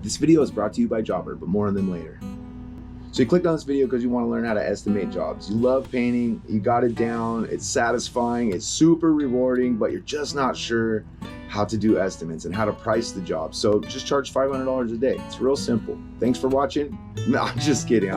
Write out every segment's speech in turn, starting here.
This video is brought to you by Jobber, but more on them later. So you clicked on this video because you want to learn how to estimate jobs. You love painting, you got it down, it's satisfying, it's super rewarding, but you're just not sure how to do estimates and how to price the job. So just charge $500 a day. It's real simple. Thanks for watching. No, I'm just kidding.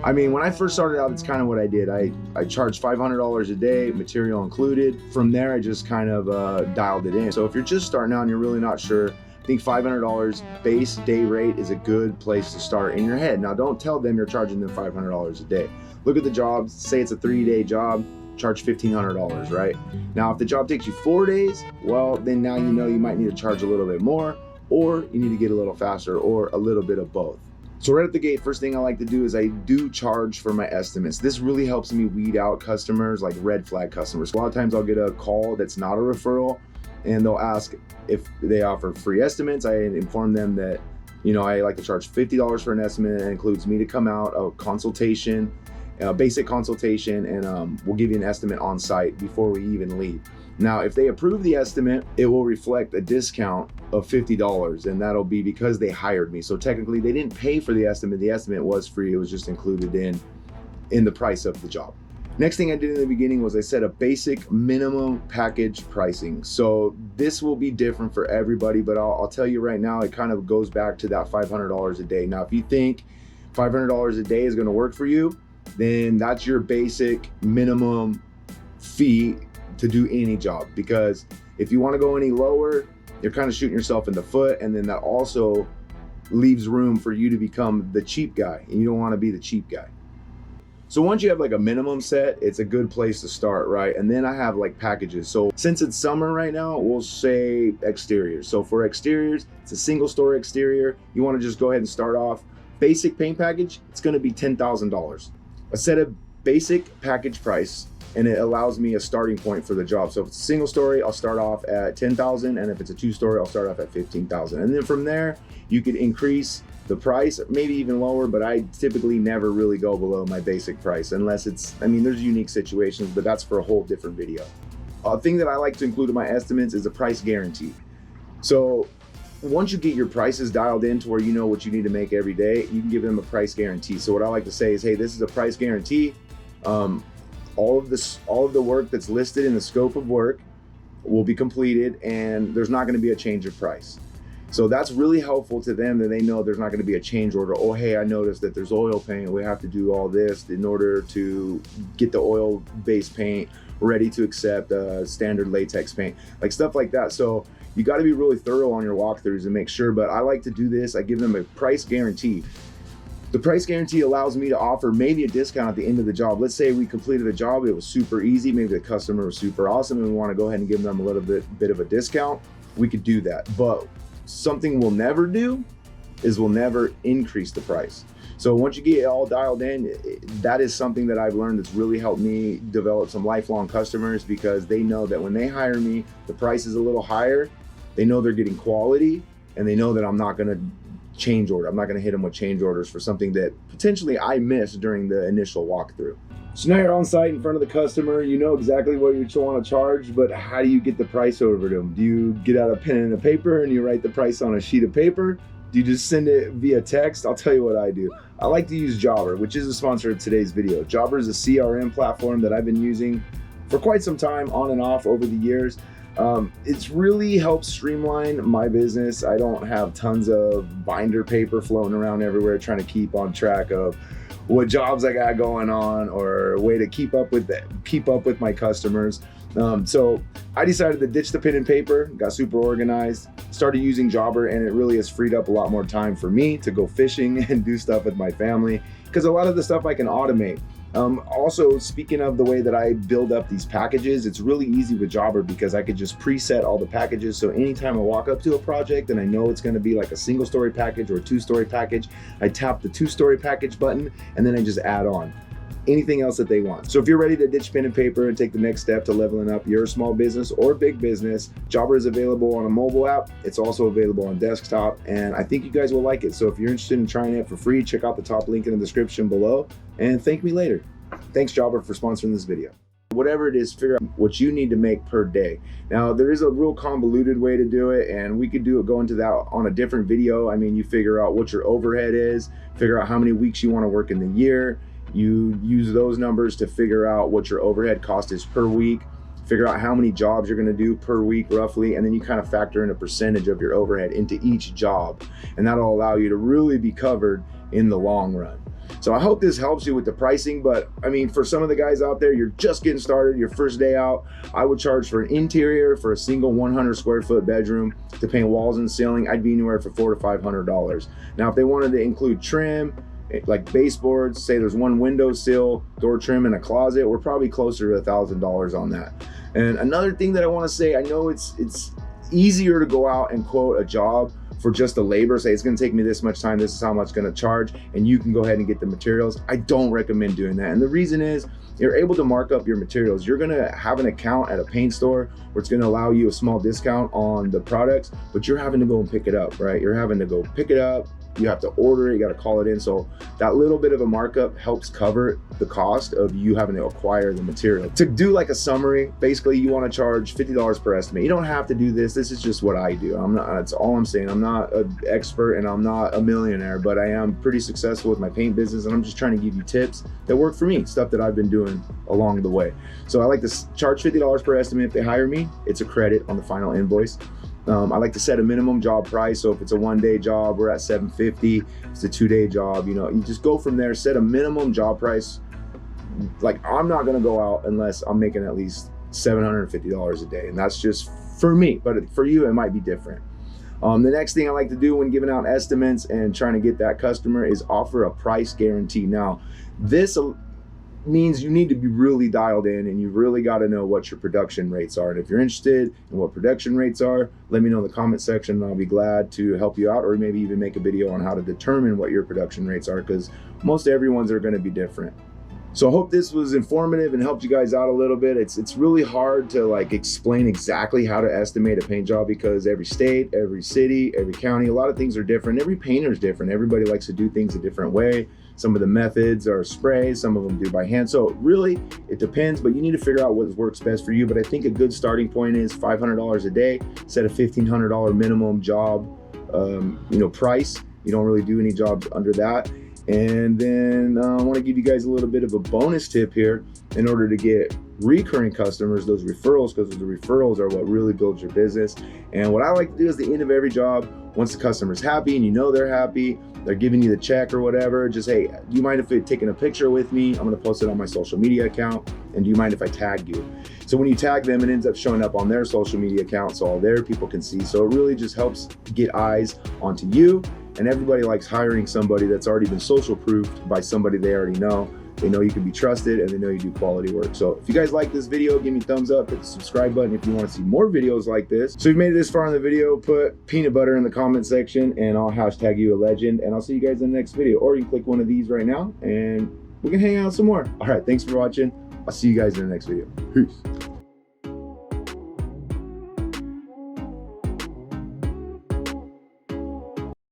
I mean, when I first started out, it's kind of what I did. I charged $500 a day, material included. From there, I just kind of dialed it in. So if you're just starting out and you're really not sure, I think $500 base day rate is a good place to start in your head. Now, don't tell them you're charging them $500 a day. Look at the job, say it's a 3-day job, charge $1,500, right? Now, if the job takes you 4 days, well, then now you know you might need to charge a little bit more, or you need to get a little faster, or a little bit of both. So right at the gate, first thing I like to do is I do charge for my estimates. This really helps me weed out customers, like red flag customers. A lot of times I'll get a call that's not a referral, and they'll ask if they offer free estimates. I inform them that, you know, I like to charge $50 for an estimate. It includes me to come out, a consultation, a basic consultation, and we'll give you an estimate on site before we even leave. Now, if they approve the estimate, it will reflect a discount of $50, and that'll be because they hired me. So technically they didn't pay for the estimate. The estimate was free. It was just included in the price of the job. Next thing I did in the beginning was I set a basic minimum package pricing. So this will be different for everybody, but I'll tell you right now, it kind of goes back to that $500 a day. Now, if you think $500 a day is going to work for you, then that's your basic minimum fee to do any job. Because if you want to go any lower, you're kind of shooting yourself in the foot, and then that also leaves room for you to become the cheap guy, and you don't want to be the cheap guy. So once you have like a minimum set, it's a good place to start, right? And then I have like packages. So since it's summer right now, we'll say exteriors. So for exteriors, it's a single story exterior. You want to just go ahead and start off. Basic paint package, it's going to be $10,000. I set a basic package price, and it allows me a starting point for the job. So if it's a single story, I'll start off at $10,000, and if it's a 2-story, I'll start off at $15,000. And then from there, you could increase the price, maybe even lower, but I typically never really go below my basic price unless it's, I mean, there's unique situations, but that's for a whole different video. A thing that I like to include in my estimates is a price guarantee. So once you get your prices dialed in to where you know what you need to make every day, you can give them a price guarantee. So what I like to say is, hey, this is a price guarantee. All of the work that's listed in the scope of work will be completed, and there's not going to be a change of price. So that's really helpful to them, that they know there's not going to be a change order. Oh, hey, I noticed that there's oil paint. We have to do all this in order to get the oil-based paint ready to accept standard latex paint, like stuff like that. So you got to be really thorough on your walkthroughs and make sure. But I like to do this. I give them a price guarantee. The price guarantee allows me to offer maybe a discount at the end of the job. Let's say we completed a job, it was super easy, maybe the customer was super awesome, and we want to go ahead and give them a little bit of a discount. We could do that. But something we'll never do is we'll never increase the price. So once you get it all dialed in, that is something that I've learned that's really helped me develop some lifelong customers, because they know that when they hire me, the price is a little higher. They know they're getting quality, and they know that I'm not going to change order. I'm not going to hit them with change orders for something that potentially I missed during the initial walkthrough. So now you're on site in front of the customer, you know exactly what you want to charge, but how do you get the price over to them? Do you get out a pen and a paper and you write the price on a sheet of paper? Do you just send it via text? I'll tell you what I do. I like to use Jobber, which is a sponsor of today's video. Jobber is a CRM platform that I've been using for quite some time, on and off over the years. It's really helped streamline my business. I don't have tons of binder paper floating around everywhere trying to keep on track of what jobs I got going on, or a way to keep up with my customers. So I decided to ditch the pen and paper, got super organized, started using Jobber, and it really has freed up a lot more time for me to go fishing and do stuff with my family, because a lot of the stuff I can automate. Also, speaking of the way that I build up these packages, it's really easy with Jobber because I could just preset all the packages. So anytime I walk up to a project and I know it's going to be like a single story package or a 2-story package, I tap the 2-story package button, and then I just add on anything else that they want. So if you're ready to ditch pen and paper and take the next step to leveling up your small business or big business, Jobber is available on a mobile app. It's also available on desktop, and I think you guys will like it. So if you're interested in trying it for free, check out the top link in the description below, and thank me later. Thanks, Jobber, for sponsoring this video. whatever it is, figure out what you need to make per day. Now, there is a real convoluted way to do it, and we could go into that on a different video. I mean, you figure out what your overhead is, figure out how many weeks you want to work in the year. You use those numbers to figure out what your overhead cost is per week, figure out how many jobs you're going to do per week roughly, and then you kind of factor in a percentage of your overhead into each job, and that'll allow you to really be covered in the long run. So I hope this helps you with the pricing, but I mean, for some of the guys out there, you're just getting started, your first day out, I would charge for an interior for a single 100 square foot bedroom to paint walls and ceiling, I'd be anywhere for $400 to $500. Now, if they wanted to include trim, like baseboards, say there's one windowsill, door trim, and a closet, we're probably closer to $1,000 on that. And another thing that I want to say, I know it's easier to go out and quote a job for just the labor, say it's going to take me this much time, this is how much it's going to charge, and you can go ahead and get the materials. I don't recommend doing that, and the reason is you're able to mark up your materials. You're going to have an account at a paint store where it's going to allow you a small discount on the products, but you're having to go and pick it up, right? You're having to go pick it up, you have to order it, you got to call it in. So that little bit of a markup helps cover the cost of you having to acquire the material. To do like a summary, basically you want to charge $50 per estimate. You don't have to do this. This is just what I do. That's all I'm saying. I'm not an expert and I'm not a millionaire, but I am pretty successful with my paint business, and I'm just trying to give you tips that work for me, stuff that I've been doing along the way. So I like to charge $50 per estimate. If they hire me, it's a credit on the final invoice. I like to set a minimum job price. So if it's a one-day job, we're at $750. If it's a two-day job, you know, you just go from there, set a minimum job price. Like, I'm not going to go out unless I'm making at least $750 a day. And that's just for me, but for you, it might be different. The next thing I like to do when giving out estimates and trying to get that customer is offer a price guarantee. Now, this means you need to be really dialed in, and you really got to know what your production rates are. And if you're interested in what production rates are, let me know in the comment section, and I'll be glad to help you out, or maybe even make a video on how to determine what your production rates are, because most everyone's are going to be different. So I hope this was informative and helped you guys out a little bit. It's really hard to like explain exactly how to estimate a paint job, because every state, every city, every county, a lot of things are different. Every painter is different. Everybody likes to do things a different way. Some of the methods are spray, some of them do by hand. So really, it depends, but you need to figure out what works best for you. But I think a good starting point is $500 a day, set a $1,500 minimum job, price. You don't really do any jobs under that. And then I want to give you guys a little bit of a bonus tip here in order to get recurring customers, those referrals, because the referrals are what really builds your business. And what I like to do is the end of every job, once the customer's happy and you know they're happy, they're giving you the check or whatever, just, hey, do you mind if you're taking a picture with me? I'm going to post it on my social media account. And do you mind if I tag you? So when you tag them, it ends up showing up on their social media account so all their people can see. So it really just helps get eyes onto you. And everybody likes hiring somebody that's already been social proofed by somebody they already know. They know you can be trusted, and they know you do quality work. So if you guys like this video, give me a thumbs up, hit the subscribe button if you want to see more videos like this. So if you made it this far in the video, put peanut butter in the comment section and I'll hashtag you a legend, and I'll see you guys in the next video. Or you can click one of these right now and we can hang out some more. All right, thanks for watching. I'll see you guys in the next video. Peace.